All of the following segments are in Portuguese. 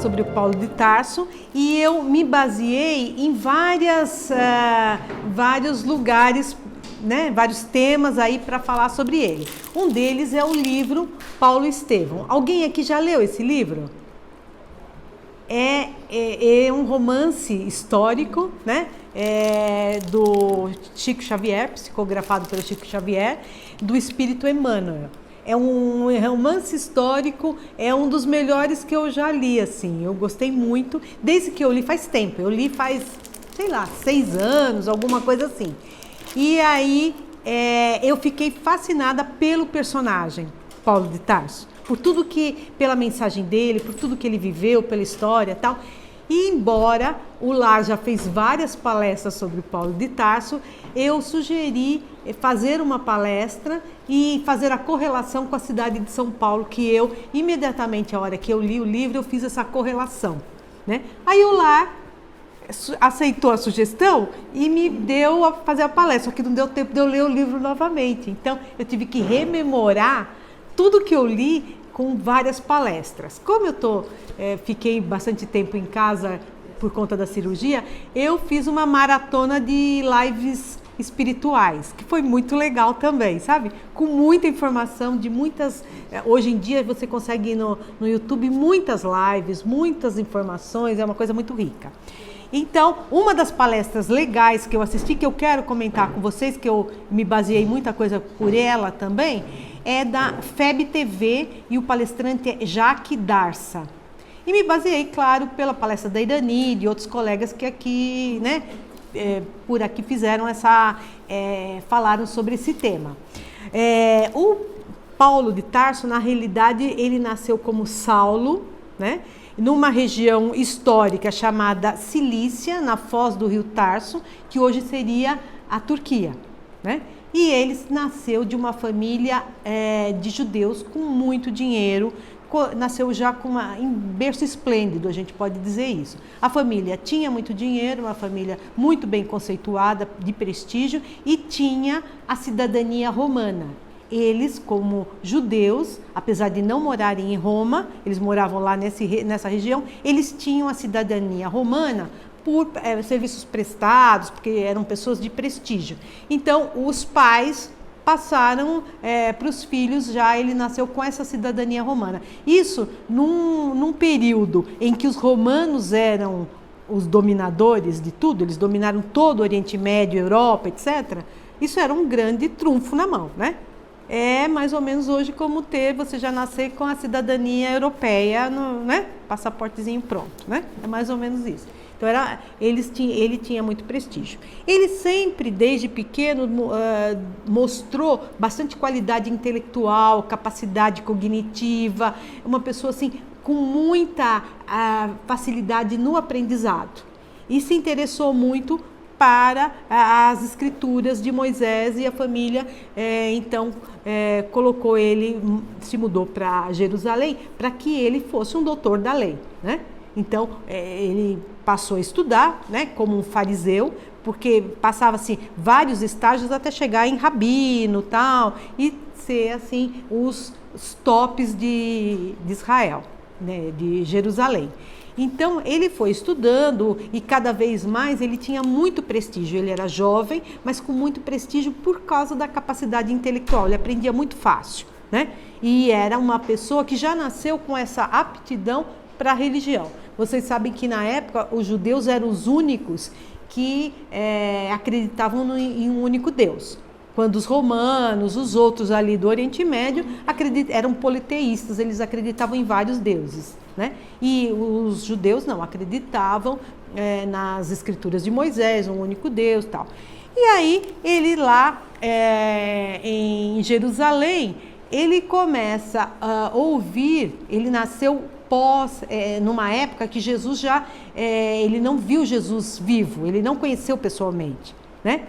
sobre o Paulo de Tarso e eu me baseei em vários lugares, né, vários temas aí para falar sobre ele. Um deles é o livro Paulo Estevão. Alguém aqui já leu esse livro? É um romance histórico, né, do Chico Xavier, psicografado pelo Chico Xavier, do Espírito Emmanuel. É um romance histórico, é um dos melhores que eu já li, assim, eu gostei muito, desde que eu li faz tempo, eu li faz, sei lá, 6 anos, alguma coisa assim. E aí eu fiquei fascinada pelo personagem, Paulo de Tarso, por tudo que, pela mensagem dele, por tudo que ele viveu, pela história e tal. E embora o Lar já fez várias palestras sobre Paulo de Tarso, eu sugeri fazer uma palestra e fazer a correlação com a cidade de São Paulo, que eu, imediatamente, a hora que eu li o livro, eu fiz essa correlação, né? Aí o Lar aceitou a sugestão e me deu a fazer a palestra, só que não deu tempo de eu ler o livro novamente. Então, eu tive que rememorar tudo que eu li com várias palestras. Como eu fiquei bastante tempo em casa por conta da cirurgia, eu fiz uma maratona de lives espirituais, que foi muito legal também, sabe? Com muita informação, de muitas... Hoje em dia você consegue ir no YouTube muitas lives, muitas informações, é uma coisa muito rica. Então, uma das palestras legais que eu assisti, que eu quero comentar com vocês, que eu me baseei muita coisa por ela também, é da FEB TV e o palestrante é Jaque Darça. E me baseei, claro, pela palestra da Irani e de outros colegas que aqui, né, por aqui fizeram falaram sobre esse tema. O Paulo de Tarso, na realidade, ele nasceu como Saulo, né, numa região histórica chamada Cilícia, na foz do rio Tarso, que hoje seria a Turquia, né? E ele nasceu de uma família de judeus com muito dinheiro, nasceu já em berço esplêndido, a gente pode dizer isso. A família tinha muito dinheiro, uma família muito bem conceituada, de prestígio, e tinha a cidadania romana. Eles, como judeus, apesar de não morarem em Roma, eles moravam lá nessa região, eles tinham a cidadania romana por serviços prestados, porque eram pessoas de prestígio. Então, os pais passaram para os filhos, ele nasceu com essa cidadania romana. Isso num período em que os romanos eram os dominadores de tudo, eles dominaram todo o Oriente Médio, Europa, etc. Isso era um grande trunfo na mão, né? É mais ou menos hoje como você já nascer com a cidadania europeia, né? Passaportezinho pronto, né? É mais ou menos isso. Então, ele tinha muito prestígio. Ele sempre, desde pequeno, mostrou bastante qualidade intelectual, capacidade cognitiva, uma pessoa assim, com muita facilidade no aprendizado. E se interessou muito para as escrituras de Moisés, e a família, então, colocou ele, se mudou para Jerusalém, para que ele fosse um doutor da lei, né? Então, ele passou a estudar, né, como um fariseu, porque passava assim vários estágios até chegar em rabino, tal, e ser assim os tops de Israel, né, de Jerusalém. Então, ele foi estudando e cada vez mais ele tinha muito prestígio. Ele era jovem, mas com muito prestígio por causa da capacidade intelectual. Ele aprendia muito fácil, né? E era uma pessoa que já nasceu com essa aptidão para a religião. Vocês sabem que na época os judeus eram os únicos que acreditavam em um único Deus. Quando os romanos, os outros ali do Oriente Médio, eram politeístas, eles acreditavam em vários deuses, né? E os judeus não, acreditavam nas escrituras de Moisés, um único Deus, tal. E aí, ele lá em Jerusalém, ele começa a ouvir, ele nasceu numa época que Jesus ele não viu Jesus vivo, ele não conheceu pessoalmente, né?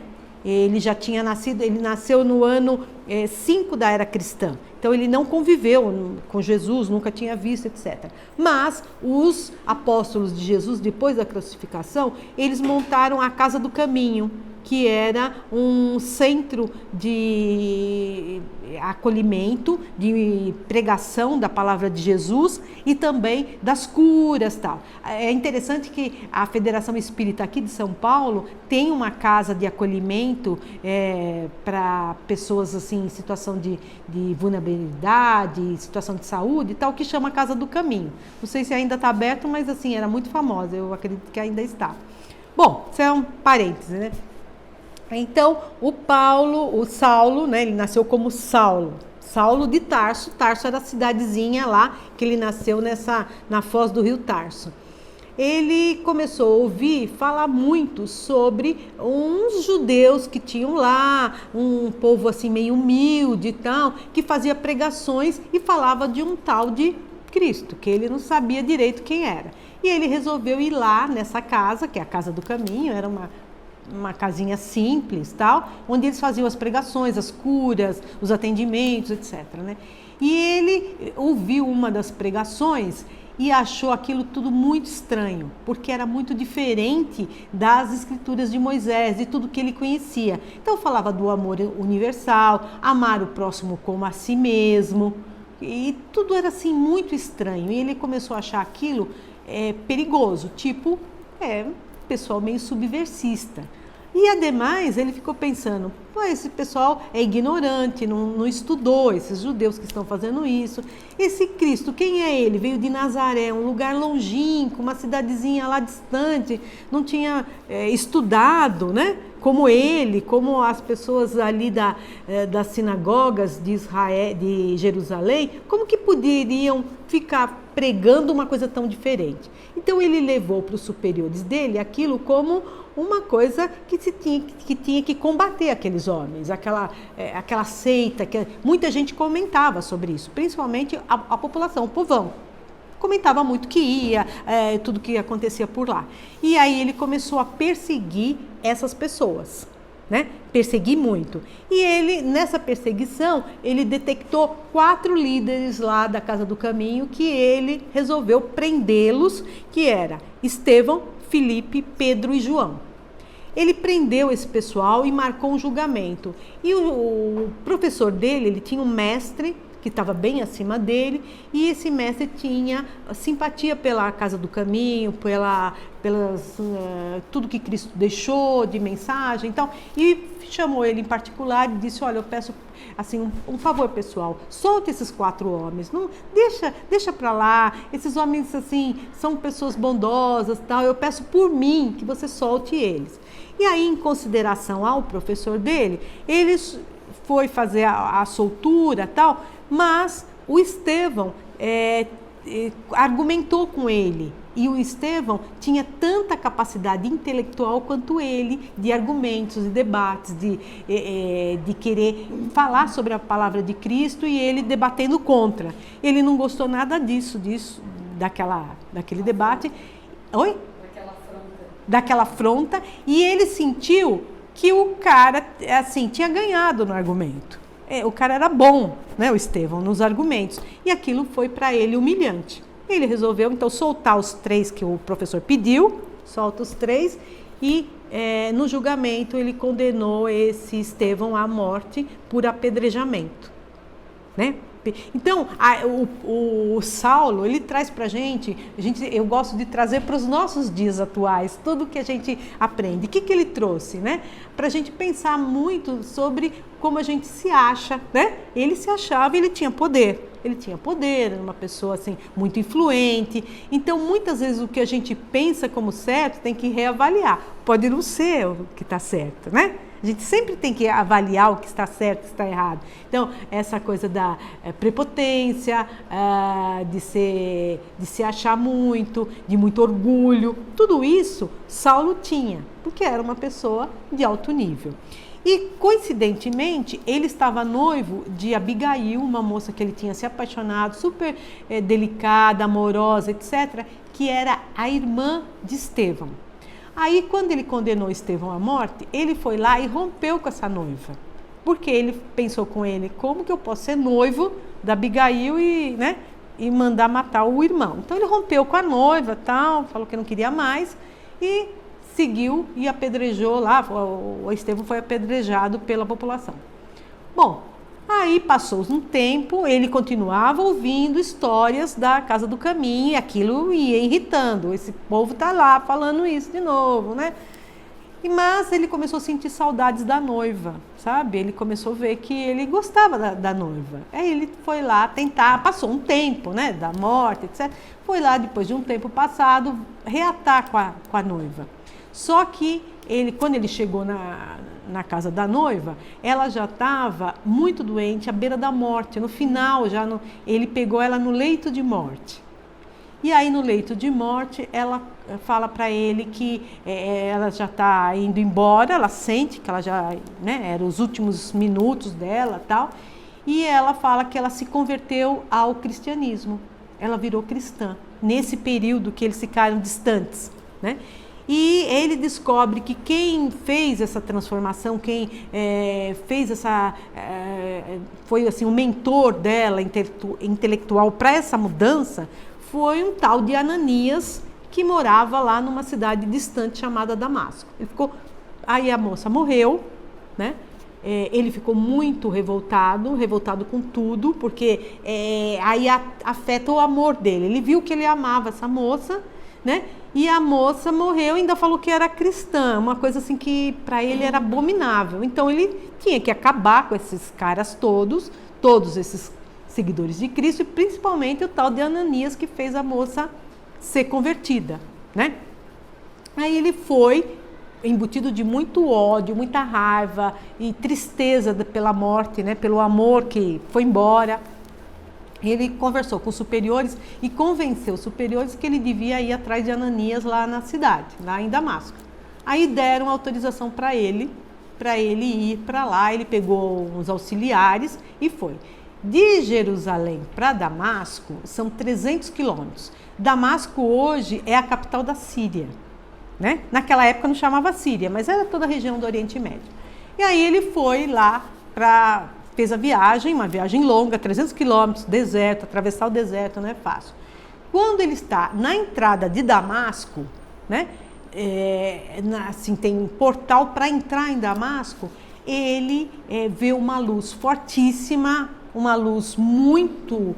Ele já tinha nascido, ele nasceu no ano 5 da era cristã. Então, ele não conviveu com Jesus, nunca tinha visto, etc. Mas os apóstolos de Jesus, depois da crucificação, eles montaram a Casa do Caminho, que era um centro de acolhimento, de pregação da palavra de Jesus e também das curas, tal. É interessante que a Federação Espírita aqui de São Paulo tem uma casa de acolhimento para pessoas assim em situação de vulnerabilidade, situação de saúde e tal, que chama Casa do Caminho. Não sei se ainda está aberto, mas assim, era muito famosa, eu acredito que ainda está. Bom, isso é um parêntese, né? Então, o Saulo, né, ele nasceu como Saulo de Tarso. Tarso era a cidadezinha lá que ele nasceu na foz do rio Tarso. Ele começou a ouvir falar muito sobre uns judeus que tinham lá, um povo assim meio humilde e tal, que fazia pregações e falava de um tal de Cristo, que ele não sabia direito quem era. E ele resolveu ir lá nessa casa, que é a Casa do Caminho, era uma casinha simples, tal, onde eles faziam as pregações, as curas, os atendimentos, etc. Né? E ele ouviu uma das pregações e achou aquilo tudo muito estranho, porque era muito diferente das escrituras de Moisés, de tudo que ele conhecia. Então falava do amor universal, amar o próximo como a si mesmo, e tudo era assim muito estranho. E ele começou a achar aquilo perigoso, tipo, pessoal meio subversista. E ademais ele ficou pensando, pô, esse pessoal é ignorante, não estudou, esses judeus que estão fazendo isso. Esse Cristo, quem é ele? Veio de Nazaré, um lugar longínquo, uma cidadezinha lá distante, não tinha estudado, né? Como ele, como as pessoas ali das sinagogas de Israel, de Jerusalém, como que poderiam ficar pregando uma coisa tão diferente? Então ele levou para os superiores dele aquilo como uma coisa que tinha que combater aqueles homens, aquela seita, que muita gente comentava sobre isso, principalmente a população, o povão. Comentava muito que ia, tudo que acontecia por lá. E aí ele começou a perseguir essas pessoas, né? Perseguir muito. E ele, nessa perseguição, ele detectou 4 líderes lá da Casa do Caminho que ele resolveu prendê-los, que era Estevão, Filipe, Pedro e João. Ele prendeu esse pessoal e marcou um julgamento. E o professor dele, ele tinha um mestre que estava bem acima dele, e esse mestre tinha simpatia pela Casa do Caminho, pelas tudo que Cristo deixou de mensagem, então, e chamou ele em particular e disse, olha, eu peço assim um favor, pessoal, solte esses 4 homens, não deixa para lá, esses homens assim são pessoas bondosas, tal, eu peço por mim que você solte eles. E aí, em consideração ao professor dele, ele foi fazer a soltura, tal, mas o Estevão argumentou com ele. E o Estevão tinha tanta capacidade intelectual quanto ele, de argumentos, de debates, de querer falar sobre a palavra de Cristo, e ele debatendo contra. Ele não gostou nada daquele debate. Oi? Daquela afronta, e ele sentiu que o cara assim tinha ganhado no argumento. O cara era bom, né, o Estevão, nos argumentos, e aquilo foi para ele humilhante. Ele resolveu então soltar os 3 que o professor pediu, solta os 3, e no julgamento ele condenou esse Estevão à morte por apedrejamento, né? Então, o Saulo, ele traz para a gente, eu gosto de trazer para os nossos dias atuais, tudo que a gente aprende. O que ele trouxe, né? Para a gente pensar muito sobre como a gente se acha, né? Ele se achava, ele tinha poder. Era uma pessoa assim, muito influente. Então, muitas vezes o que a gente pensa como certo tem que reavaliar. Pode não ser o que está certo, né? A gente sempre tem que avaliar o que está certo e o que está errado. Então, essa coisa da prepotência, de se achar muito, de muito orgulho, tudo isso Saulo tinha, porque era uma pessoa de alto nível. E, coincidentemente, ele estava noivo de Abigail, uma moça que ele tinha se apaixonado, super delicada, amorosa, etc., que era a irmã de Estevão. Aí, quando ele condenou Estevão à morte, ele foi lá e rompeu com essa noiva. Porque ele pensou com ele, como que eu posso ser noivo da Abigail e mandar matar o irmão? Então, ele rompeu com a noiva, tal, falou que não queria mais e seguiu e apedrejou lá, o Estevão foi apedrejado pela população. Bom, aí passou um tempo, ele continuava ouvindo histórias da Casa do Caminho e aquilo ia irritando. Esse povo tá lá falando isso de novo, né? Mas ele começou a sentir saudades da noiva, sabe? Ele começou a ver que ele gostava da noiva. Aí ele foi lá tentar, passou um tempo, né? Da morte, etc. Foi lá, depois de um tempo passado, reatar com a noiva. Só que quando ele chegou na casa da noiva, ela já estava muito doente, à beira da morte. No final, ele pegou ela no leito de morte. E aí, no leito de morte, ela fala para ele que ela já está indo embora, ela sente que ela já, né, eram os últimos minutos dela e tal. E ela fala que ela se converteu ao cristianismo. Ela virou cristã, nesse período que eles ficaram distantes, né? E ele descobre que quem fez essa transformação, quem fez foi assim, o mentor dela, intelectual, para essa mudança, foi um tal de Ananias, que morava lá numa cidade distante chamada Damasco. Aí a moça morreu, né? Ele ficou muito revoltado com tudo, porque aí afeta o amor dele. Ele viu que ele amava essa moça, né? E a moça morreu e ainda falou que era cristã, uma coisa assim que para ele era abominável. Então ele tinha que acabar com esses caras todos esses seguidores de Cristo, e principalmente o tal de Ananias, que fez a moça ser convertida, né? Aí ele foi embutido de muito ódio, muita raiva e tristeza pela morte, né? Pelo amor que foi embora. Ele conversou com os superiores e convenceu os superiores que ele devia ir atrás de Ananias lá na cidade, lá em Damasco. Aí deram autorização para ele ir para lá. Ele pegou uns auxiliares e foi. De Jerusalém para Damasco são 300 quilômetros. Damasco hoje é a capital da Síria, né? Naquela época não chamava Síria, mas era toda a região do Oriente Médio. E aí ele foi lá fez a viagem, uma viagem longa, 300 quilômetros, deserto, atravessar o deserto não é fácil. Quando ele está na entrada de Damasco, né? Assim, tem um portal para entrar em Damasco, ele vê uma luz fortíssima, uma luz muito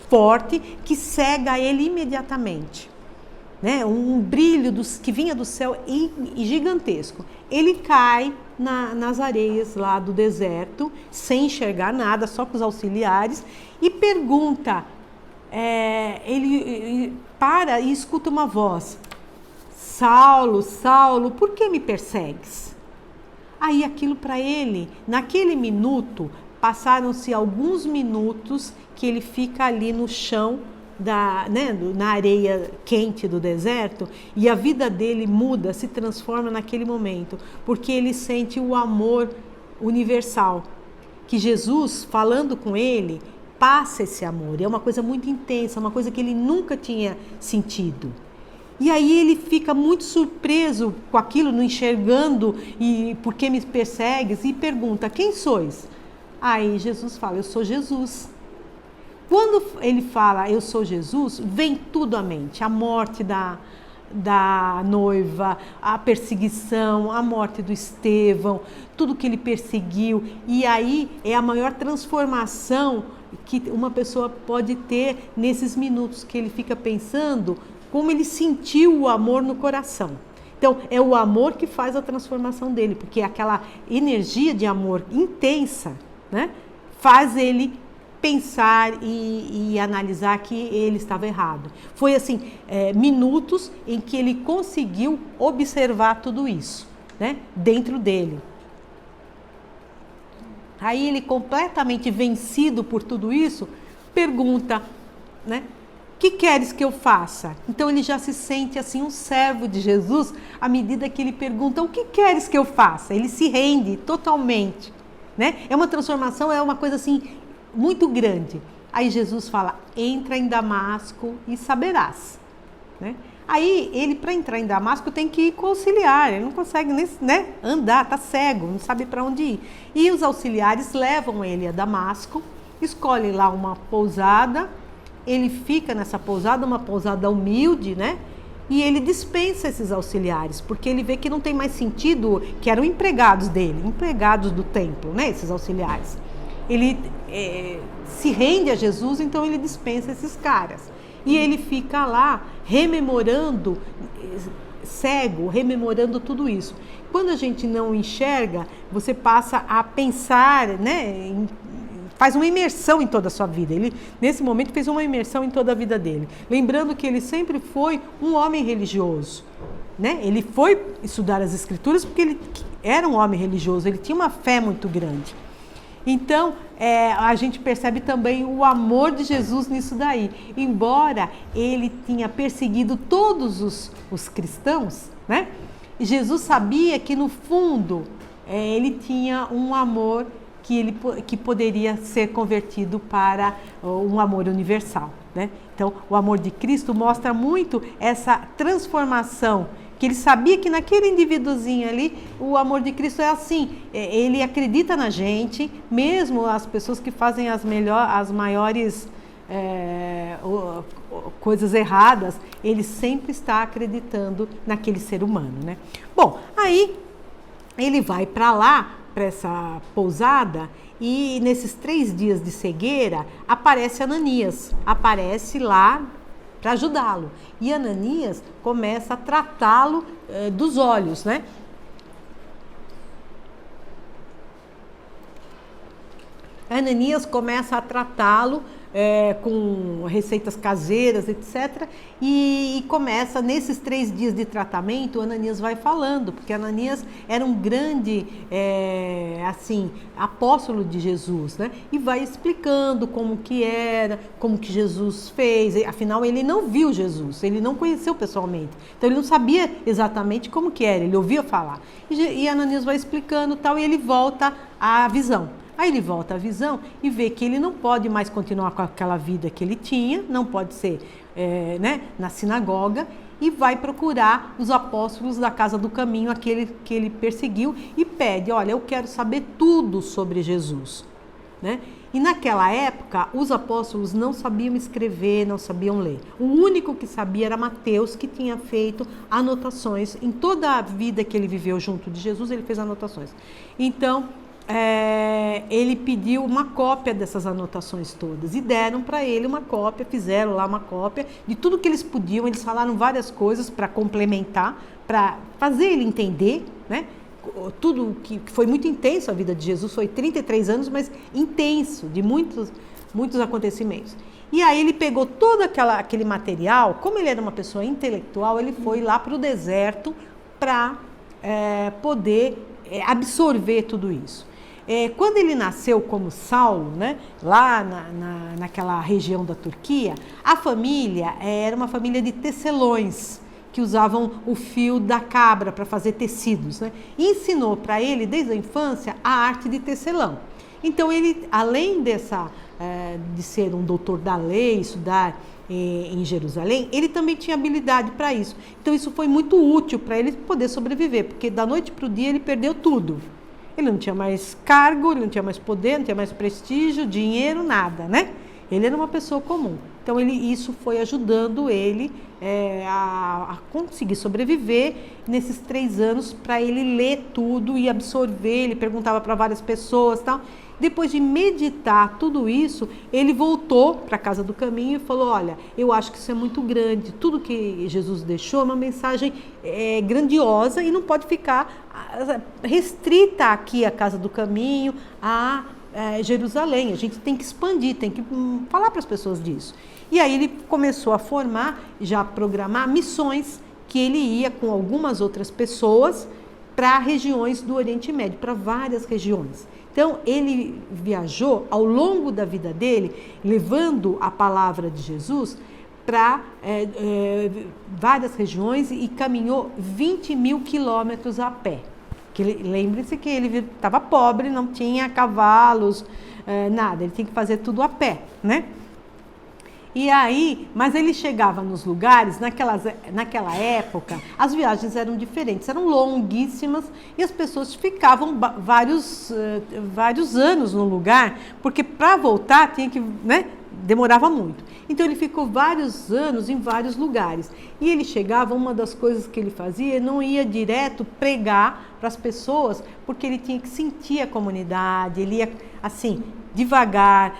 forte, que cega ele imediatamente, né? Um brilho que vinha do céu gigantesco. Ele cai nas areias lá do deserto, sem enxergar nada, só com os auxiliares, e pergunta, ele para e escuta uma voz: Saulo, Saulo, por que me persegues? Aí aquilo para ele, naquele minuto, passaram-se alguns minutos que ele fica ali no chão, na areia quente do deserto, e a vida dele muda, se transforma naquele momento, porque ele sente o amor universal, que Jesus, falando com ele, passa esse amor. É uma coisa muito intensa, uma coisa que ele nunca tinha sentido. E aí ele fica muito surpreso com aquilo, não enxergando, e por que me persegues? E pergunta: quem sois? Aí Jesus fala: eu sou Jesus. Quando ele fala eu sou Jesus, vem tudo à mente: a morte da noiva, a perseguição, a morte do Estevão, tudo que ele perseguiu. E aí é a maior transformação que uma pessoa pode ter nesses minutos, que ele fica pensando como ele sentiu o amor no coração. Então é o amor que faz a transformação dele, porque aquela energia de amor intensa, né, faz ele pensar e analisar que ele estava errado. Foi assim, minutos em que ele conseguiu observar tudo isso, né, dentro dele. Aí ele, completamente vencido por tudo isso, pergunta, né, que queres que eu faça? Então ele já se sente assim um servo de Jesus à medida que ele pergunta: o que queres que eu faça? Ele se rende totalmente, né? É uma transformação, é uma coisa assim muito grande. Aí Jesus fala: entra em Damasco e saberás, né? Aí ele, para entrar em Damasco, tem que ir com o auxiliar, ele não consegue nem, né, andar, tá cego, não sabe para onde ir. E os auxiliares levam ele a Damasco, escolhem lá uma pousada, ele fica nessa pousada, uma pousada humilde, né? e ele dispensa esses auxiliares, porque ele vê que não tem mais sentido, que eram empregados dele, empregados do templo, né, esses auxiliares. Ele se rende a Jesus, então ele dispensa esses caras. E ele fica lá rememorando, cego, rememorando tudo isso. Quando a gente não enxerga, você passa a pensar, né, faz uma imersão em toda a sua vida. Ele, nesse momento, fez uma imersão em toda a vida dele. Lembrando que ele sempre foi um homem religioso, né? Ele foi estudar as Escrituras porque ele era um homem religioso, ele tinha uma fé muito grande. Então, a gente percebe também o amor de Jesus nisso daí. Embora ele tinha perseguido todos os cristãos, né? E Jesus sabia que, no fundo, ele tinha um amor que poderia ser convertido para um amor universal, né? Então, o amor de Cristo mostra muito essa transformação, que ele sabia que naquele indivíduozinho ali, o amor de Cristo é assim, ele acredita na gente, mesmo as pessoas que fazem as maiores coisas erradas, ele sempre está acreditando naquele ser humano, né? Bom, aí ele vai para lá, para essa pousada, e nesses 3 dias de cegueira, aparece Ananias, aparece lá para ajudá-lo. E Ananias começa a tratá-lo dos olhos, né? Ananias começa a tratá-lo com receitas caseiras, etc. E começa, nesses 3 dias de tratamento, Ananias vai falando, porque Ananias era um grande, apóstolo de Jesus, né? E vai explicando como que era, como que Jesus fez. Afinal, ele não viu Jesus, ele não conheceu pessoalmente. Então, ele não sabia exatamente como que era, ele ouvia falar. E Ananias vai explicando tal, e ele volta à visão. Aí ele volta à visão e vê que ele não pode mais continuar com aquela vida que ele tinha, não pode ser na sinagoga, e vai procurar os apóstolos da Casa do Caminho, aquele que ele perseguiu, e pede: olha, eu quero saber tudo sobre Jesus, né? E naquela época, os apóstolos não sabiam escrever, não sabiam ler. O único que sabia era Mateus, que tinha feito anotações. Em toda a vida que ele viveu junto de Jesus, ele fez anotações. Então, ele pediu uma cópia dessas anotações todas e deram para ele uma cópia, fizeram lá uma cópia de tudo que eles podiam. Eles falaram várias coisas para complementar, para fazer ele entender, né? Tudo que foi muito intenso a vida de Jesus, foi 33 anos, mas intenso, de muitos acontecimentos. E aí ele pegou todo aquele material, como ele era uma pessoa intelectual, ele foi lá para o deserto para poder absorver tudo isso. Quando ele nasceu como Saulo, né, lá naquela região da Turquia, a família era uma família de tecelões, que usavam o fio da cabra para fazer tecidos, né? E ensinou para ele, desde a infância, a arte de tecelão. Então, ele, além de ser um doutor da lei, estudar em Jerusalém, ele também tinha habilidade para isso. Então, isso foi muito útil para ele poder sobreviver, porque da noite para o dia ele perdeu tudo. Ele não tinha mais cargo, ele não tinha mais poder, não tinha mais prestígio, dinheiro, nada, né? Ele era uma pessoa comum. Então, isso foi ajudando ele a conseguir sobreviver nesses 3 anos, para ele ler tudo e absorver. Ele perguntava para várias pessoas e tal. Depois de meditar tudo isso, ele voltou para a Casa do Caminho e falou: olha, eu acho que isso é muito grande. Tudo que Jesus deixou é uma mensagem grandiosa e não pode ficar restrita aqui à Casa do Caminho, a Jerusalém. A gente tem que expandir, tem que falar para as pessoas disso. E aí ele começou a formar, já programar missões, que ele ia com algumas outras pessoas para regiões do Oriente Médio, para várias regiões. Então, ele viajou ao longo da vida dele, levando a palavra de Jesus para várias regiões, e caminhou 20.000 quilômetros a pé. Lembre-se que ele estava pobre, não tinha cavalos, nada, ele tinha que fazer tudo a pé, né? E aí, mas ele chegava nos lugares, naquela época, as viagens eram diferentes, eram longuíssimas, e as pessoas ficavam vários anos no lugar, porque para voltar tinha que, né, demorava muito. Então ele ficou vários anos em vários lugares. E ele chegava, uma das coisas que ele fazia, ele não ia direto pregar para as pessoas, porque ele tinha que sentir a comunidade, ele ia assim, devagar,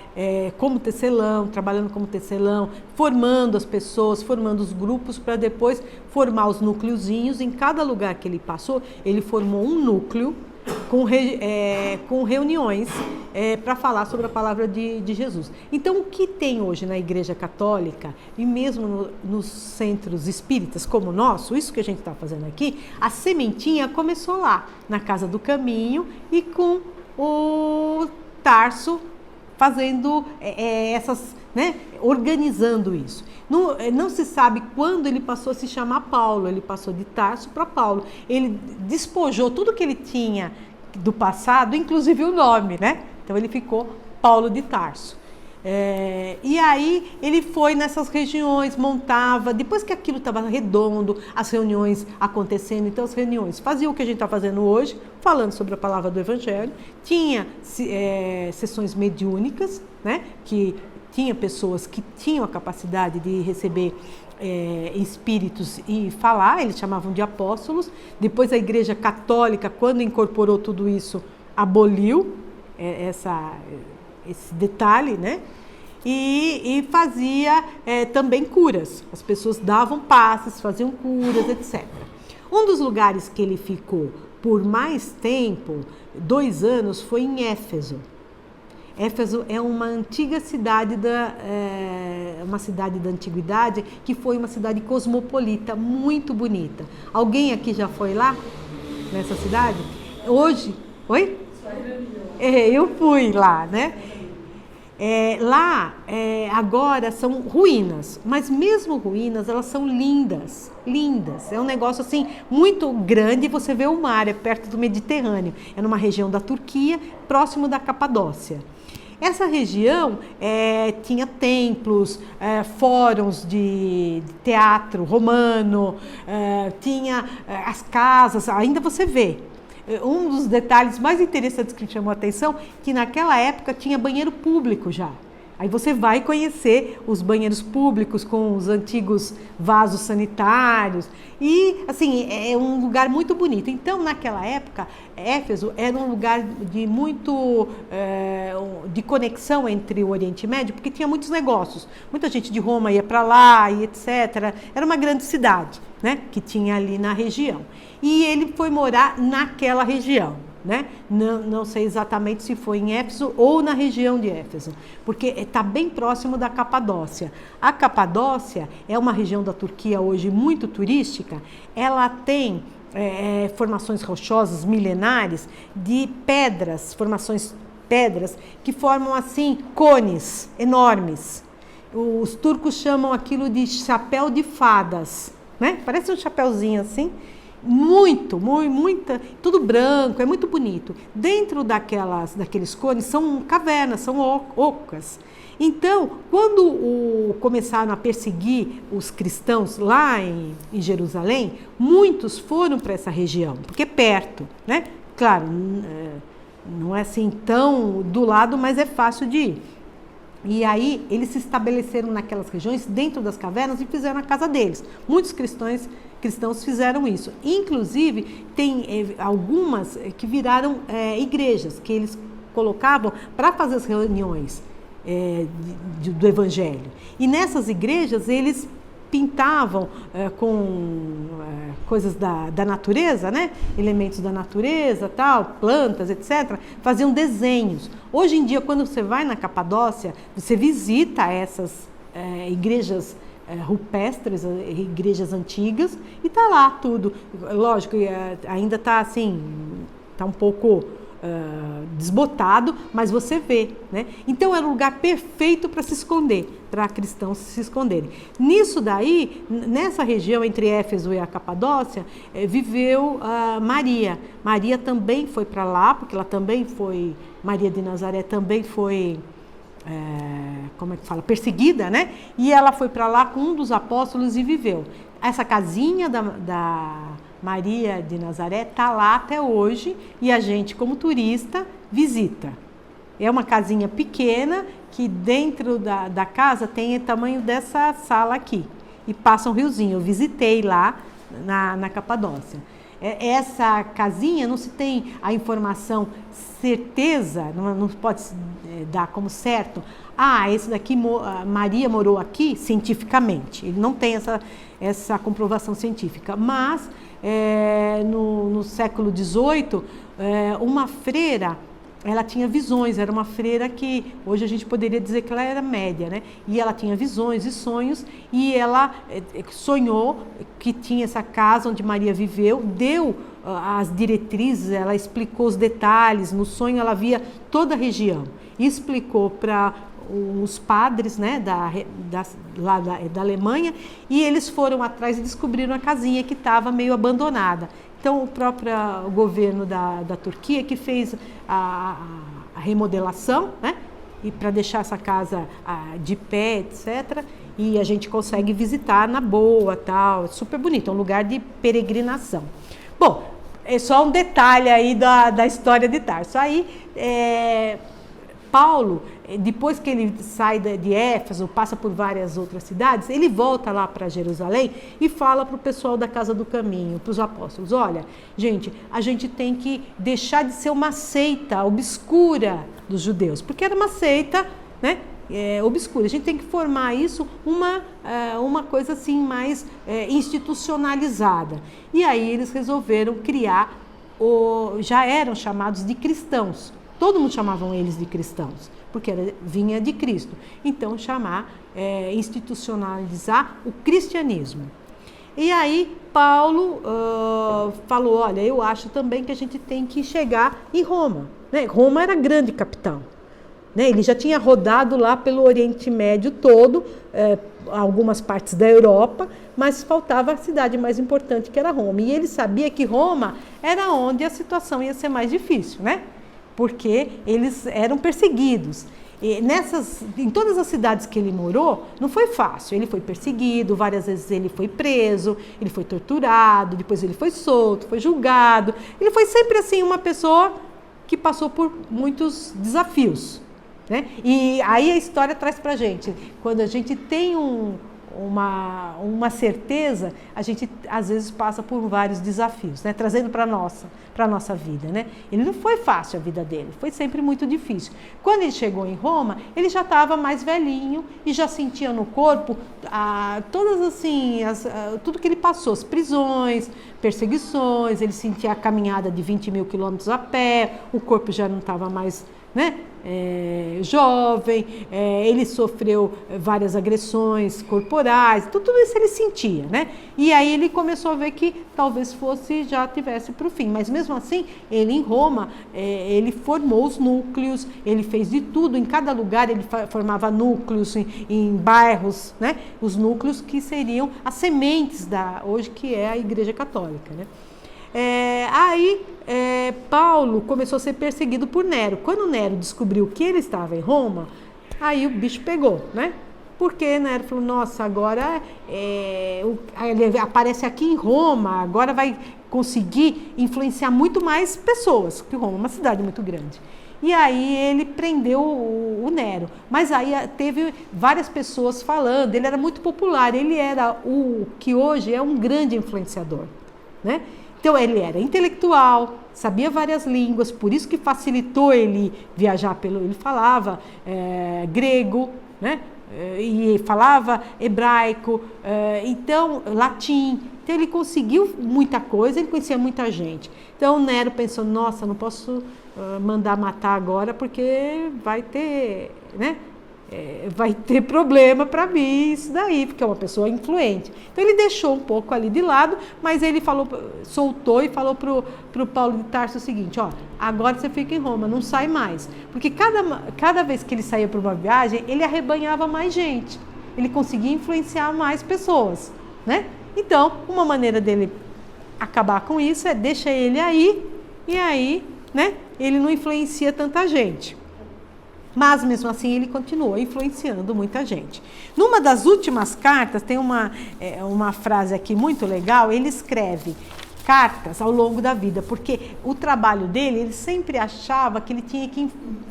como tecelão, trabalhando como tecelão, formando as pessoas, formando os grupos para depois formar os núcleozinhos. Em cada lugar que ele passou, ele formou um núcleo com reuniões para falar sobre a palavra de Jesus. Então, o que tem hoje na Igreja Católica e mesmo nos centros espíritas como o nosso, isso que a gente está fazendo aqui, a sementinha começou lá, na Casa do Caminho e com o Tarso fazendo essas, né, organizando isso. Não se sabe quando ele passou a se chamar Paulo, ele passou de Tarso para Paulo. Ele despojou tudo que ele tinha do passado, inclusive o nome, né? Então ele ficou Paulo de Tarso. E aí ele foi nessas regiões, montava, depois que aquilo estava redondo, as reuniões acontecendo, então as reuniões faziam o que a gente está fazendo hoje, falando sobre a palavra do Evangelho, tinha sessões mediúnicas, né, que tinha pessoas que tinham a capacidade de receber espíritos e falar, eles chamavam de apóstolos. Depois a Igreja Católica, quando incorporou tudo isso, aboliu esse detalhe, né? E fazia também curas. As pessoas davam passes, faziam curas, etc. Um dos lugares que ele ficou por mais tempo, 2 anos, foi em Éfeso. Éfeso é uma antiga cidade uma cidade da antiguidade, que foi uma cidade cosmopolita, muito bonita. Alguém aqui já foi lá, nessa cidade? Hoje? Oi? Eu fui lá, né? Lá agora são ruínas, mas mesmo ruínas, elas são lindas, lindas. É um negócio assim muito grande, você vê o mar, é perto do Mediterrâneo, é numa região da Turquia, próximo da Capadócia. Essa região tinha templos, fóruns de teatro romano, tinha as casas, ainda você vê. Um dos detalhes mais interessantes que me chamou a atenção, que naquela época tinha banheiro público já. Aí você vai conhecer os banheiros públicos com os antigos vasos sanitários. E, assim, é um lugar muito bonito. Então, naquela época, Éfeso era um lugar de de conexão entre o Oriente Médio, porque tinha muitos negócios. Muita gente de Roma ia para lá e etc. Era uma grande cidade, né, que tinha ali na região. E ele foi morar naquela região. Né? Não sei exatamente se foi em Éfeso ou na região de Éfeso, porque está bem próximo da Capadócia. A Capadócia é uma região da Turquia hoje muito turística. Ela tem formações rochosas milenares de pedras, pedras que formam assim cones enormes. Os turcos chamam aquilo de chapéu de fadas, né? Parece um chapéuzinho assim. Muita, tudo branco, é muito bonito. Dentro daqueles cones são cavernas, são ocas. Então, quando começaram a perseguir os cristãos lá em Jerusalém, muitos foram para essa região, porque é perto, né? Claro, não é assim tão do lado, mas é fácil de ir. E aí eles se estabeleceram naquelas regiões, dentro das cavernas, e fizeram a casa deles. Muitos cristãos fizeram isso. Inclusive, tem algumas que viraram igrejas, que eles colocavam para fazer as reuniões do Evangelho. E nessas igrejas, eles pintavam com coisas da natureza, né? Elementos da natureza, tal, plantas, etc. Faziam desenhos. Hoje em dia, quando você vai na Capadócia, você visita essas igrejas rupestres, igrejas antigas, e tá lá tudo. Lógico, ainda tá assim, tá um pouco desbotado, mas você vê, né? Então era um lugar perfeito para se esconder, para cristãos se esconderem. Nisso daí, nessa região entre Éfeso e a Capadócia, viveu Maria. Maria também foi para lá, porque ela também foi, Maria de Nazaré também foi como é que fala? Perseguida, né? E ela foi para lá com um dos apóstolos e viveu. Essa casinha da Maria de Nazaré está lá até hoje e a gente, como turista, visita. É uma casinha pequena que dentro da casa tem o tamanho dessa sala aqui. E passa um riozinho. Eu visitei lá na Capadócia. Essa casinha não se tem a informação certeza, não pode se dar como certo. Esse daqui, Maria morou aqui cientificamente. Ele não tem essa comprovação científica. Mas no século XVIII, uma freira, ela tinha visões, era uma freira que hoje a gente poderia dizer que ela era média, né? E ela tinha visões e sonhos, e ela sonhou que tinha essa casa onde Maria viveu, deu as diretrizes, ela explicou os detalhes, no sonho ela via toda a região, e explicou para os padres, né, lá da Alemanha, e eles foram atrás e descobriram a casinha que estava meio abandonada. Então, o próprio governo da Turquia que fez a remodelação, né? E para deixar essa casa de pé, etc. E a gente consegue visitar na boa, tal. É super bonito, é um lugar de peregrinação. Bom, é só um detalhe aí da história de Tarso. Aí, Paulo, depois que ele sai de Éfeso, passa por várias outras cidades, ele volta lá para Jerusalém e fala para o pessoal da Casa do Caminho, para os apóstolos: olha, gente, a gente tem que deixar de ser uma seita obscura dos judeus, porque era uma seita, né, obscura. A gente tem que formar isso uma coisa assim mais institucionalizada. E aí eles resolveram criar, já eram chamados de cristãos. Todo mundo chamavam eles de cristãos, porque vinha de Cristo. Então, institucionalizar o cristianismo. E aí, Paulo falou: olha, eu acho também que a gente tem que chegar em Roma. Né? Roma era a grande capital. Né? Ele já tinha rodado lá pelo Oriente Médio todo, algumas partes da Europa, mas faltava a cidade mais importante, que era Roma. E ele sabia que Roma era onde a situação ia ser mais difícil, né? Porque eles eram perseguidos. E em todas as cidades que ele morou, não foi fácil. Ele foi perseguido, várias vezes ele foi preso, ele foi torturado, depois ele foi solto, foi julgado. Ele foi sempre assim uma pessoa que passou por muitos desafios, né? E aí a história traz pra gente, quando a gente tem uma certeza, a gente às vezes passa por vários desafios, né? Trazendo para a nossa vida, né? Ele não foi fácil a vida dele, foi sempre muito difícil. Quando ele chegou em Roma, ele já estava mais velhinho e já sentia no corpo todas assim, tudo que ele passou, as prisões, perseguições, ele sentia a caminhada de 20 mil quilômetros a pé, o corpo já não estava mais, né, jovem, ele sofreu várias agressões corporais, tudo isso ele sentia, né? E aí ele começou a ver que talvez já tivesse para o fim, mas mesmo assim, ele em Roma, ele formou os núcleos, ele fez de tudo, em cada lugar ele formava núcleos em bairros, né? Os núcleos que seriam as sementes hoje que é a Igreja Católica, né? Paulo começou a ser perseguido por Nero. Quando Nero descobriu que ele estava em Roma, aí o bicho pegou, né? Porque Nero falou: nossa, agora ele aparece aqui em Roma, agora vai conseguir influenciar muito mais pessoas, porque Roma é uma cidade muito grande. E aí ele prendeu o Nero. Mas aí teve várias pessoas falando, ele era muito popular, ele era o que hoje é um grande influenciador, né? Então ele era intelectual, sabia várias línguas, por isso que facilitou ele viajar ele falava grego, né? E falava hebraico, então latim. Então ele conseguiu muita coisa, ele conhecia muita gente. Então Nero pensou: nossa, não posso mandar matar agora porque vai ter, né? Vai ter problema para mim isso daí, porque é uma pessoa influente. Então ele deixou um pouco ali de lado, mas ele soltou e falou pro Paulo de Tarso o seguinte: ó, agora você fica em Roma, não sai mais. Porque cada vez que ele saía para uma viagem, ele arrebanhava mais gente, ele conseguia influenciar mais pessoas, né? Então, uma maneira dele acabar com isso deixa ele aí, e aí, né, ele não influencia tanta gente. Mas, mesmo assim, ele continuou influenciando muita gente. Numa das últimas cartas, tem uma frase aqui muito legal, ele escreve: cartas ao longo da vida, porque o trabalho dele, ele sempre achava que ele tinha que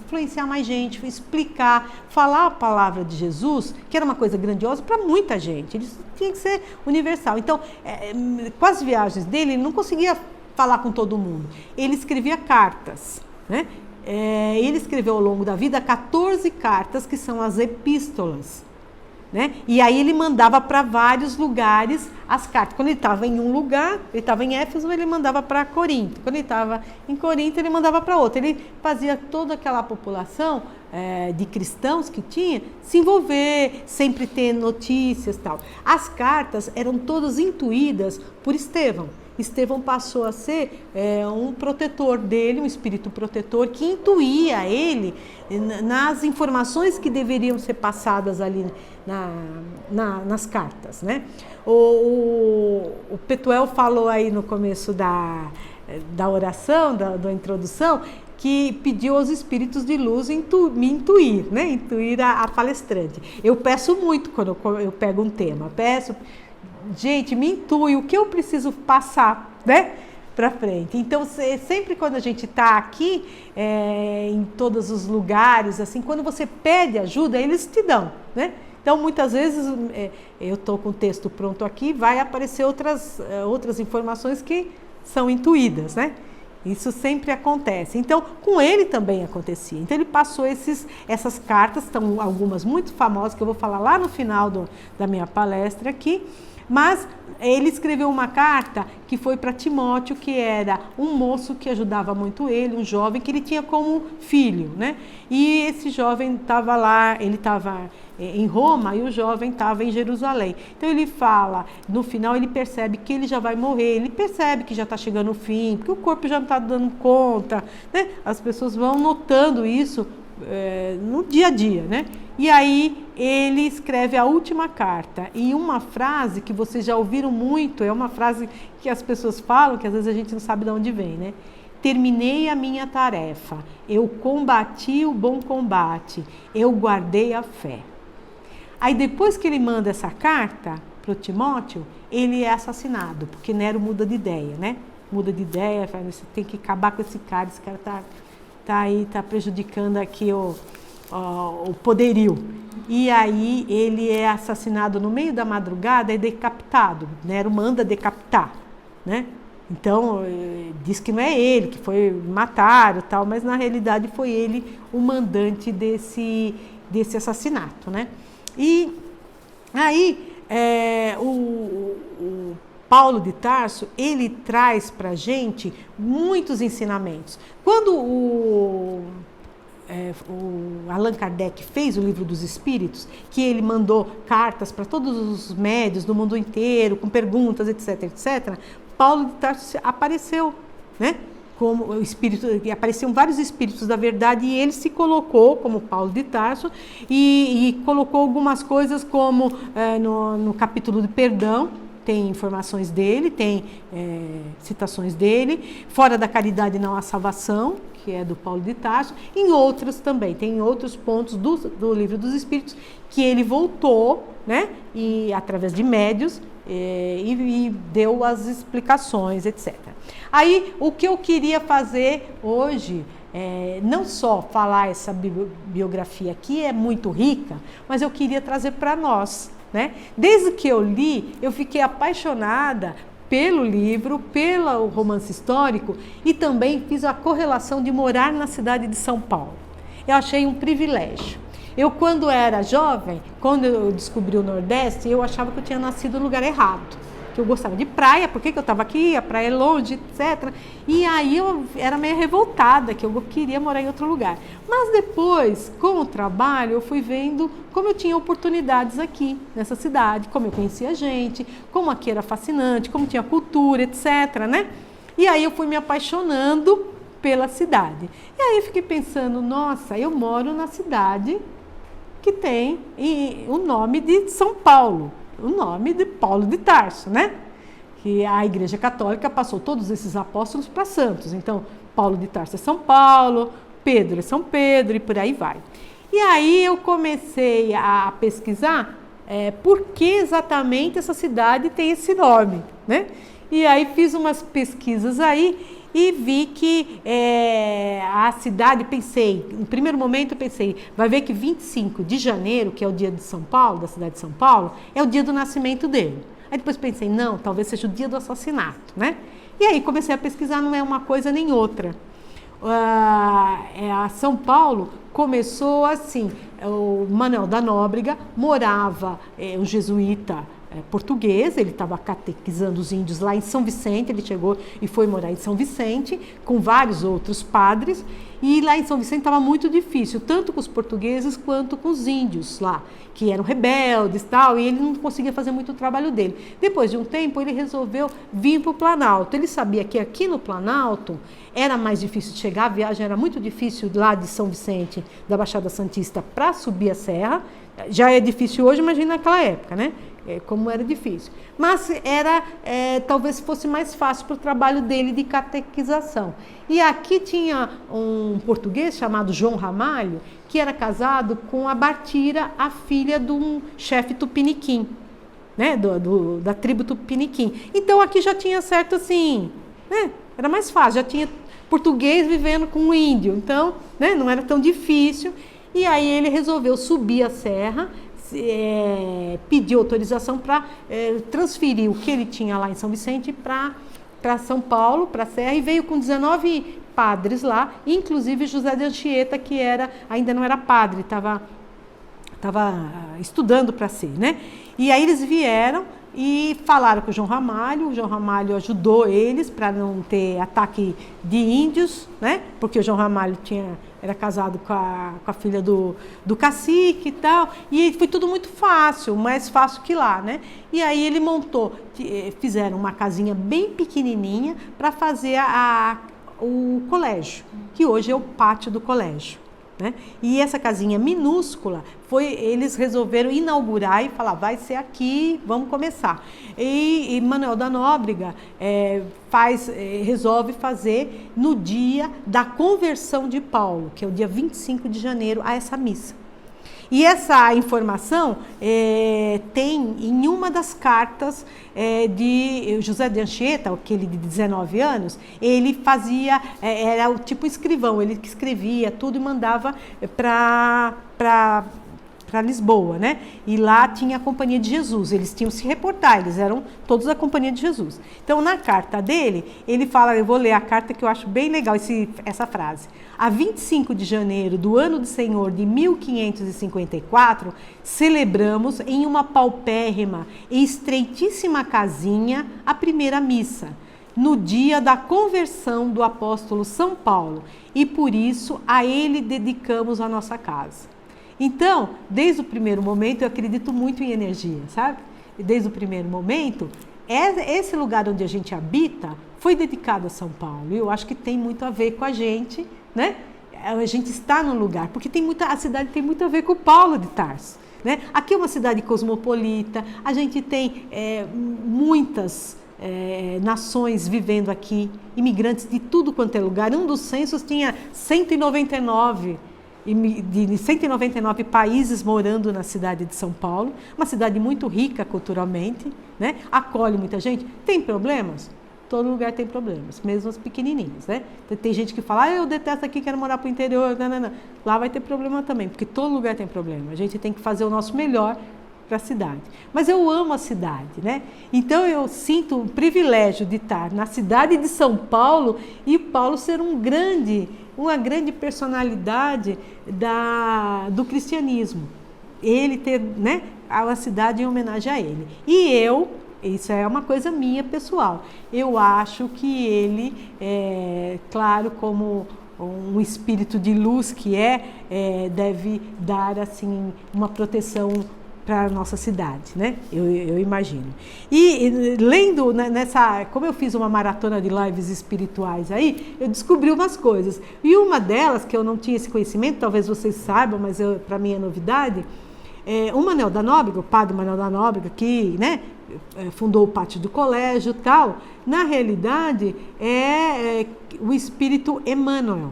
influenciar mais gente, explicar, falar a palavra de Jesus, que era uma coisa grandiosa para muita gente, ele tinha que ser universal. Então, com as viagens dele, ele não conseguia falar com todo mundo, ele escrevia cartas, né? Ele escreveu ao longo da vida 14 cartas, que são as epístolas, né? E aí ele mandava para vários lugares as cartas. Quando ele estava em um lugar, ele estava em Éfeso, ele mandava para Corinto. Quando ele estava em Corinto, ele mandava para outro. Ele fazia toda aquela população de cristãos que tinha se envolver, sempre ter notícias e tal. As cartas eram todas intuídas por Estevão. Estevão passou a ser um protetor dele, um espírito protetor que intuía ele nas informações que deveriam ser passadas ali nas cartas, né? O Petuel falou aí no começo da oração, da introdução, que pediu aos espíritos de luz me intuir, né? Intuir a palestrante. Eu peço muito quando eu pego um tema, gente, me intui o que eu preciso passar, né, para frente. Então, sempre quando a gente está aqui, em todos os lugares, assim, quando você pede ajuda, eles te dão, né? Então, muitas vezes, eu estou com o texto pronto aqui, vai aparecer outras informações que são intuídas, né? Isso sempre acontece. Então, com ele também acontecia. Então, ele passou essas cartas, estão algumas muito famosas, que eu vou falar lá no final da minha palestra aqui. Mas ele escreveu uma carta que foi para Timóteo, que era um moço que ajudava muito ele, um jovem que ele tinha como filho, né? E esse jovem estava lá, ele estava em Roma e o jovem estava em Jerusalém. Então ele fala, no final ele percebe que ele já vai morrer, ele percebe que já está chegando o fim, porque o corpo já não está dando conta, né? As pessoas vão notando isso no dia a dia, né? E aí ele escreve a última carta, e uma frase que vocês já ouviram muito, é uma frase que as pessoas falam, que às vezes a gente não sabe de onde vem, né? Terminei a minha tarefa, eu combati o bom combate, eu guardei a fé. Aí depois que ele manda essa carta para o Timóteo, ele é assassinado, porque Nero muda de ideia, né? Muda de ideia, fala, você tem que acabar com esse cara tá prejudicando aqui o poderio. E aí ele é assassinado no meio da madrugada, é decapitado. Nero manda decapitar, né? Então, diz que não é ele, que foi mataram, tal, mas na realidade foi ele o mandante desse assassinato, né? E aí o Paulo de Tarso, ele traz para a gente muitos ensinamentos. Quando o Allan Kardec fez o Livro dos Espíritos, que ele mandou cartas para todos os médiuns do mundo inteiro, com perguntas, etc, etc, Paulo de Tarso apareceu, né? Como o espírito, apareciam vários espíritos da verdade, e ele se colocou como Paulo de Tarso e colocou algumas coisas como no capítulo de perdão, tem informações dele, tem citações dele, fora da caridade não há salvação, que é do Paulo de Tarso, em outros também, tem outros pontos do Livro dos Espíritos que ele voltou, né, e através de médios, e deu as explicações, etc. Aí, o que eu queria fazer hoje, não só falar essa biografia aqui, é muito rica, mas eu queria trazer para nós, né? Desde que eu li, eu fiquei apaixonada pelo livro, pelo romance histórico, e também fiz a correlação de morar na cidade de São Paulo. Eu achei um privilégio. Eu, quando era jovem, quando eu descobri o Nordeste, eu achava que eu tinha nascido no lugar errado. Que eu gostava de praia, por que eu estava aqui, a praia é longe, etc. E aí eu era meio revoltada, que eu queria morar em outro lugar. Mas depois, com o trabalho, eu fui vendo como eu tinha oportunidades aqui, nessa cidade, como eu conhecia gente, como aqui era fascinante, como tinha cultura, etc, né? E aí eu fui me apaixonando pela cidade. E aí eu fiquei pensando, nossa, eu moro na cidade que tem o nome de São Paulo, o nome de Paulo de Tarso, né? Que a Igreja Católica passou todos esses apóstolos para santos. Então, Paulo de Tarso é São Paulo, Pedro é São Pedro e por aí vai. E aí eu comecei a pesquisar por que exatamente essa cidade tem esse nome, né? E aí fiz umas pesquisas aí e vi que a cidade, pensei, no primeiro momento eu pensei, vai ver que 25 de janeiro, que é o dia de São Paulo, da cidade de São Paulo, é o dia do nascimento dele. Aí depois pensei, não, talvez seja o dia do assassinato, né? E aí comecei a pesquisar, não é uma coisa nem outra. A São Paulo começou assim, o Manuel da Nóbrega morava, um jesuíta português, ele estava catequizando os índios lá em São Vicente, ele chegou e foi morar em São Vicente, com vários outros padres, e lá em São Vicente estava muito difícil, tanto com os portugueses quanto com os índios lá, que eram rebeldes e tal, e ele não conseguia fazer muito o trabalho dele. Depois de um tempo, ele resolveu vir para o Planalto. Ele sabia que aqui no Planalto era mais difícil de chegar, a viagem era muito difícil lá de São Vicente, da Baixada Santista, para subir a serra. Já é difícil hoje, imagina naquela época, né? Como era difícil. Mas talvez fosse mais fácil para o trabalho dele de catequização. E aqui tinha um português chamado João Ramalho, que era casado com a Bartira, a filha de um chefe tupiniquim, né? Da tribo tupiniquim. Então aqui já tinha certo assim, né? Era mais fácil, já tinha português vivendo com um índio, então, né? Não era tão difícil. E aí ele resolveu subir a serra, pediu autorização para transferir o que ele tinha lá em São Vicente para São Paulo, para a Serra, e veio com 19 padres lá, inclusive José de Anchieta, que ainda não era padre, estava estudando para ser, né? E aí eles vieram e falaram com o João Ramalho ajudou eles para não ter ataque de índios, né? Porque o João Ramalho era casado com a filha do cacique e tal, e foi tudo muito fácil, mais fácil que lá, né? E aí ele fizeram uma casinha bem pequenininha para fazer o colégio, que hoje é o pátio do colégio, né? E essa casinha minúscula, eles resolveram inaugurar e falar, vai ser aqui, vamos começar. E Manuel da Nóbrega resolve fazer no dia da conversão de Paulo, que é o dia 25 de janeiro, a essa missa. E essa informação tem em uma das cartas de José de Anchieta, aquele de 19 anos, ele fazia, era o tipo escrivão, ele que escrevia tudo e mandava para Lisboa, né? E lá tinha a Companhia de Jesus, eles tinham se reportar, eles eram todos a Companhia de Jesus. Então, na carta dele, ele fala, eu vou ler a carta que eu acho bem legal essa frase. A 25 de janeiro do ano do Senhor de 1554, celebramos em uma paupérrima e estreitíssima casinha a primeira missa, no dia da conversão do apóstolo São Paulo, e por isso a ele dedicamos a nossa casa. Então, desde o primeiro momento, eu acredito muito em energia, sabe? E desde o primeiro momento, esse lugar onde a gente habita foi dedicado a São Paulo. E eu acho que tem muito a ver com a gente, né? A gente está no lugar, porque a cidade tem muito a ver com o Paulo de Tarso, né? Aqui é uma cidade cosmopolita, a gente tem muitas nações vivendo aqui, imigrantes de tudo quanto é lugar. Um dos censos tinha 199 países morando na cidade de São Paulo, uma cidade muito rica culturalmente, né? Acolhe muita gente. Tem problemas? Todo lugar tem problemas, mesmo os pequenininhos, né? Tem gente que fala, eu detesto aqui, quero morar para o interior, não. Lá vai ter problema também, porque todo lugar tem problema. A gente tem que fazer o nosso melhor para a cidade. Mas eu amo a cidade, né? Então eu sinto o privilégio de estar na cidade de São Paulo e Paulo ser uma grande personalidade do cristianismo. Ele ter, né, a cidade em homenagem a ele. E isso é uma coisa minha pessoal, eu acho que ele, claro, como um espírito de luz que deve dar assim uma proteção para a nossa cidade, né? Eu imagino. E lendo como eu fiz uma maratona de lives espirituais aí, eu descobri umas coisas. E uma delas, que eu não tinha esse conhecimento, talvez vocês saibam, mas para mim é novidade, o Manuel da Nóbrega, o padre Manuel da Nóbrega, que, né, fundou o pátio do colégio e tal, na realidade é o espírito Emmanuel.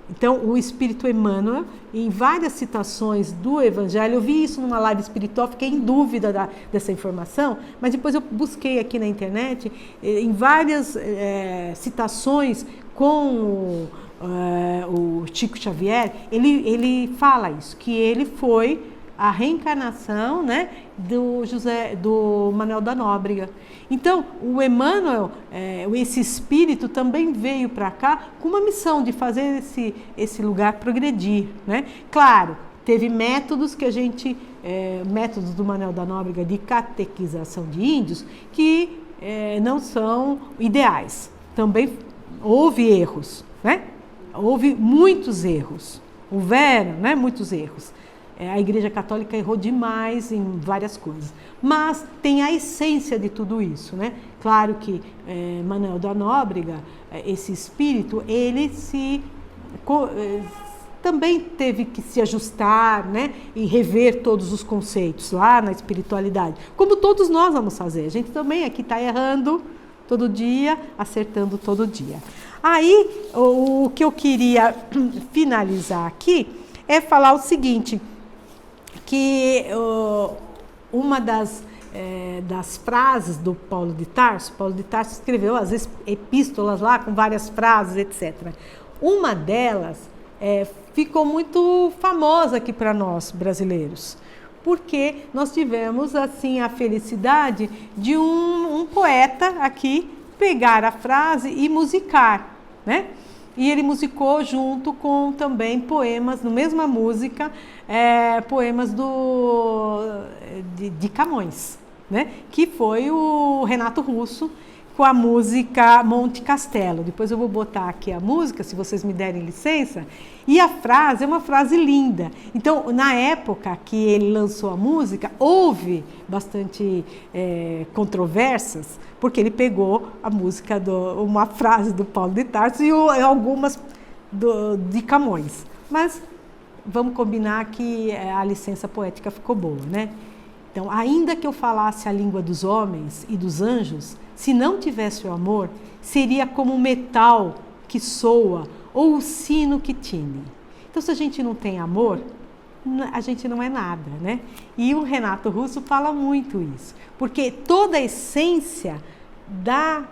Então, o Espírito Emmanuel, em várias citações do Evangelho, eu vi isso numa live espiritual, fiquei em dúvida dessa informação, mas depois eu busquei aqui na internet, em várias citações com o Chico Xavier, ele fala isso, que ele foi a reencarnação, né, do Manuel da Nóbrega. Então, o Emmanuel, esse espírito também veio para cá com uma missão de fazer esse lugar progredir, né? Claro, teve métodos que métodos do Manuel da Nóbrega de catequização de índios que não são ideais. Também houve erros, né? Houve muitos erros, houveram, né, muitos erros. A Igreja Católica errou demais em várias coisas, mas tem a essência de tudo isso, né? Claro que Manuel da Nóbrega, esse espírito, ele também teve que se ajustar, né? E rever todos os conceitos lá na espiritualidade, como todos nós vamos fazer. A gente também aqui está errando todo dia, acertando todo dia. Aí, o que eu queria finalizar aqui é falar o seguinte, que uma das frases do Paulo de Tarso escreveu as epístolas lá com várias frases, etc. Uma delas ficou muito famosa aqui para nós, brasileiros, porque nós tivemos assim a felicidade de um poeta aqui pegar a frase e musicar, né? E ele musicou junto com também poemas, na mesma música, poemas de Camões, né? Que foi o Renato Russo, com a música Monte Castelo. Depois eu vou botar aqui a música, se vocês me derem licença. E a frase é uma frase linda. Então, na época que ele lançou a música, houve bastante controvérsias, porque ele pegou a música, uma frase do Paulo de Tarso e algumas de Camões. Mas vamos combinar que a licença poética ficou boa, né? Então, ainda que eu falasse a língua dos homens e dos anjos, se não tivesse o amor, seria como o metal que soa ou o sino que tine. Então, se a gente não tem amor, a gente não é nada, né? E o Renato Russo fala muito isso, porque toda a essência da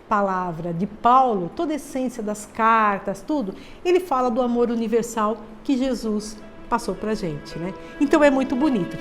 palavra de Paulo, toda a essência das cartas, tudo, ele fala do amor universal que Jesus passou pra gente, né? Então, é muito bonito.